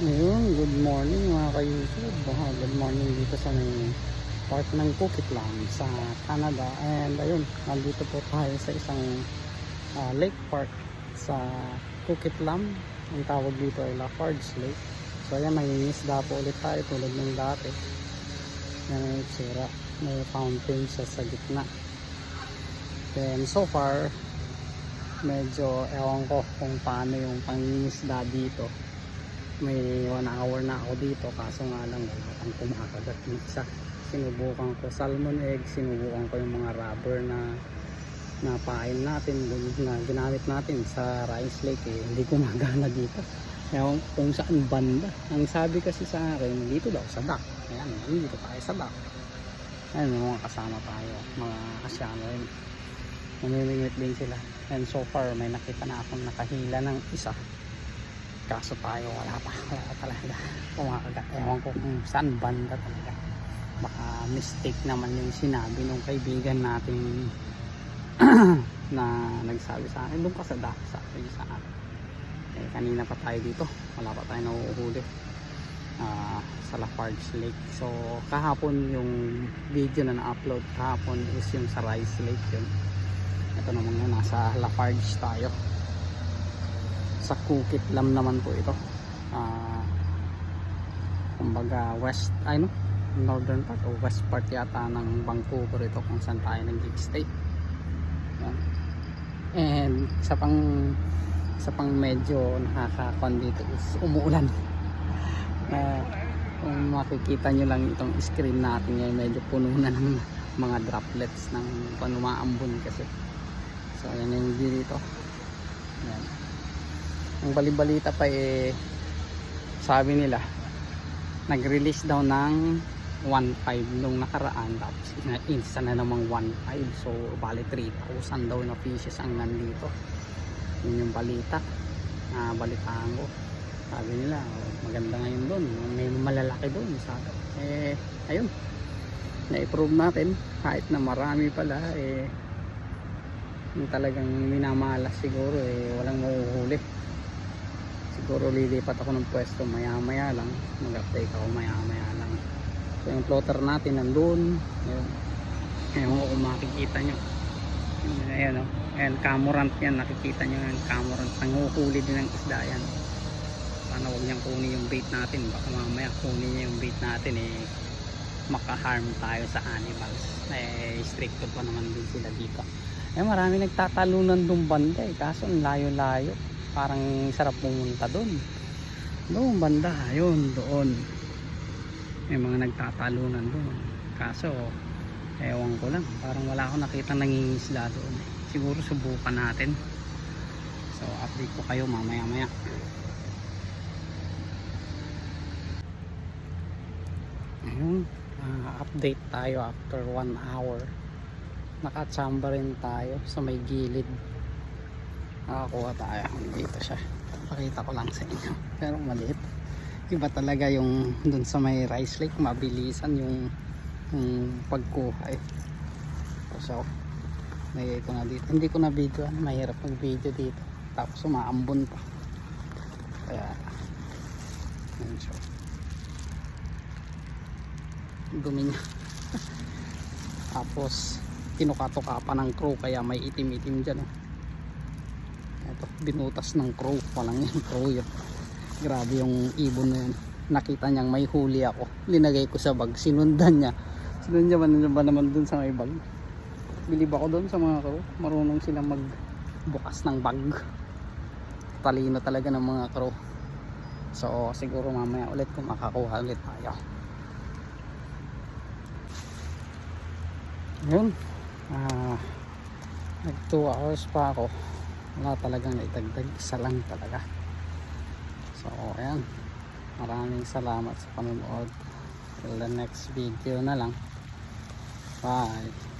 Ayun, good morning mga ka-YouTube. Good morning dito sa may park ng Coquitlam sa Canada. And ayun, nandito po tayo sa isang lake park sa Coquitlam. Ang tawag dito ay Lafarge Lake. So ayan, may isda po ulit tayo tulad ng dati. Yan ang itsura. May fountain siya sa gitna. Then so far, medyo ewan ko kung paano yung pangingisda dito. May 1 hour na ako dito, kaso nga lang wala pang kumakagat ng isa. Sinubukan ko salmon egg, sinubukan ko yung mga rubber na pain natin na ginamit natin sa rice lake, hindi gumagana dito. Ewan kung saan banda. Ang sabi kasi sa akin, dito daw sa dock. Ayan, dito tayo sa dock. Ayan, may mga kasama tayo, mga Asyano rin. Namimingwit din sila. And so far, may nakita na akong nakahila ng isa. Kaso tayo wala talaga kumakagat. Ewan ko kung saan banda talaga. Baka mistake naman yung sinabi nung kaibigan natin na nagsabi sa akin doon ka sa dock, sabi sa akin. Kanina pa tayo dito, wala pa tayo nahuhuli sa Lafarge Lake. So kahapon yung video na na-upload kahapon is yung sa Rice Lake yun. Ito naman nga, nasa Lafarge tayo. Sa Coquitlam naman po ito. Kumbaga northern part o west part yata ng Vancouver ito, kung saan tayo nag-stay. And sa pang medyo nakakakon dito is umuulan. Kung makikita nyo lang itong screen natin ngayon, medyo puno na ng mga droplets ng panumaambon kasi. So ayan yung dito. Ayan. Ang balibalita pa sabi nila nag-release daw ng 1.5 nung nakaraan, tapos insta na namang 1.5, so bali 3,000 daw na fishes ang nandito. Yun yung balita, balitaan ko. Sabi nila maganda ngayon doon, may malalaki doon, sabi. Ayun, na-prove natin kahit na marami pala yung talagang minamalas siguro walang mahuhuli. Siguro lilipat ako ng pwesto maya maya lang, mag-update ako maya maya lang. So yung floater natin nandun, ayun kung makikita nyo, ayun o, ayan, camorant yan, nakikita nyo yung camorant, nanguhuli din ng isda yan. Sana huwag niyang kunin yung bait natin, baka mamaya kunin niya yung bait natin maka-harm tayo sa animals. Stricto pa naman din sila dito. Marami nagtatalunan dun banda kaso ang layo-layo. Parang sarap pumunta doon banda, yun doon may mga nagtatalunan doon, kaso ewan ko lang, parang wala akong nakita nangingisda doon. Siguro subukan natin, so update ko kayo mamaya maya. Ayun, update tayo after 1 hour. Nakatsamba rin tayo sa may gilid, nakakuha tayo dito siya. Pakita ko lang sa inyo, pero maliit. Iba talaga yung dun sa may rice lake, mabilisan yung pagkuha So nagay ko na dito, hindi ko na video, mahirap mag video dito tapos umaambon pa, kaya so dumi niya. Tapos tinuka-tuka pa ng crew, kaya may itim-itim dyan ito, binutas ng crow, walang yung crow yun. Grabe yung ibon na yun. Nakita niyang may huli ako, linagay ko sa bag, sinundan niya ba naman dun sa may bag. Bilib ako dun sa mga crow, marunong silang magbukas ng bag, talino talaga ng mga crow. So siguro mamaya ulit kung makakuha ulit tayo. Yun, nag 2 hours pa ako, wala talagang naitagdag, isa lang talaga. So ayan, maraming salamat sa panonood. Till the next video na lang, bye.